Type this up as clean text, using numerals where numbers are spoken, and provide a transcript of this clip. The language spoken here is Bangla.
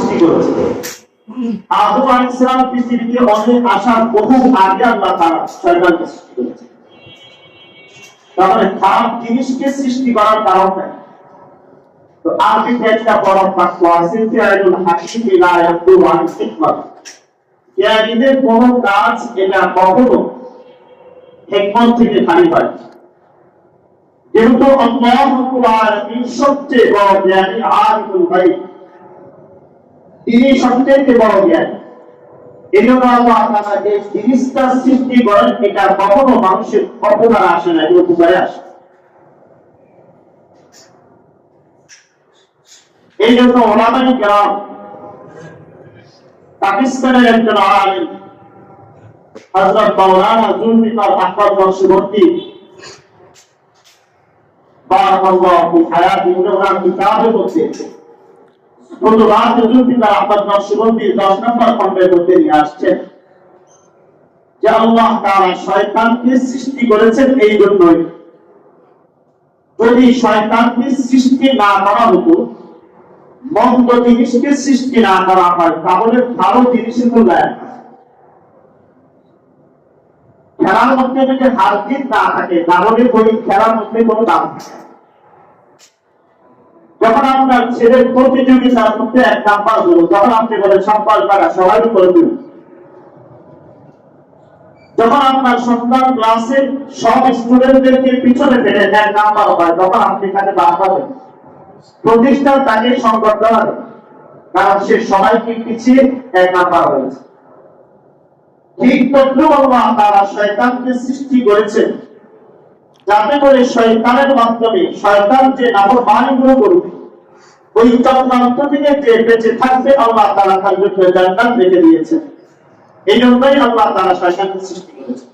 সৃষ্টি করেছে। আদম আলাইহিস সালাম পৃথিবীতে অনেক আসার বহু আগে আল্লাহ তাআলা শয়তানকে সৃষ্টি করেছে। তাহলে খারাপ জিনিসকে সৃষ্টি করার কারণ নাই। তো আরবিতে একটা পরম বাক্য আছে, ফিআলুল হাকিম লা ইয়াকুনু আন হিকমাত। জ্ঞানীদের কোন কাজ এটা কখনো হিকমত থেকে খালি হয়। যেহেতু আল্লাহ রাব্বুল আলামিন সবচেয়ে বড় জ্ঞানী, আলিমুল গায়ব, তিনি সবচেয়ে বড় জ্ঞানী। এজন্য আল্লাহ তাআলা যে জিনিসটা সৃষ্টি করেন এটা কখনো মানুষের কল্পনায় আসে না, এটা উপকারে আসে। এই জন্য ওলামায়ে কেরাম, পাকিস্তানের একজন আলিম হযরত মাওলানা জুলফিকার আহমদ নকশবন্দি বারাকাল্লাহু ফি হায়াতি, উনার কিতাবে বলছে ফুতুহাত জুলফিকার আহমদ নকশবন্দি 10 নম্বর খণ্ডের মধ্যে নিয়ে আসছেন যে আল্লাহ তাআলা শয়তানকে সৃষ্টি করেছেন এই জন্যই, যদি শয়তানকে সৃষ্টি না করা হতো, মন্দ জিনিসকে সৃষ্টি না করা হয়, তাহলে ভালো জিনিসের মূল্যায়ন। খেলার মধ্যে যদি হার জিত না থাকে, তাহলে ওই খেলার মধ্যে কোনো দাম থাকে। যখন আপনার ছেলের প্রতিযোগিতার মধ্যে 1 নাম্বার হলো, যখন আপনি বলেন সম্পাস বাড়া সবাই করে দিন। যখন আপনার সন্তান ক্লাসের সব স্টুডেন্টদেরকে পিছনে ফেলে 1 নাম্বার হয়, তখন আপনি তাকে বাড়াবেন। প্রতিষ্ঠান তাকে সংকট দেওয়ার, কারণ সে সবাইকে পিছিয়ে 1 নাম্বার হয়েছে। ঠিক তদ্রুপ আল্লাহ তাআলা শয়তানকে সৃষ্টি করেছেন যাতে করে শয়তানের মাধ্যমে শয়তান যে নাফরমানিগুলো করবে, ওই চক্রান্ত থেকে যে বেঁচে থাকবে, আল্লাহ তাআলা তার জন্য জান্নাত রেখে দিয়েছেন। এই জন্যই আল্লাহ তাআলা শয়তানকে সৃষ্টি করেছেন।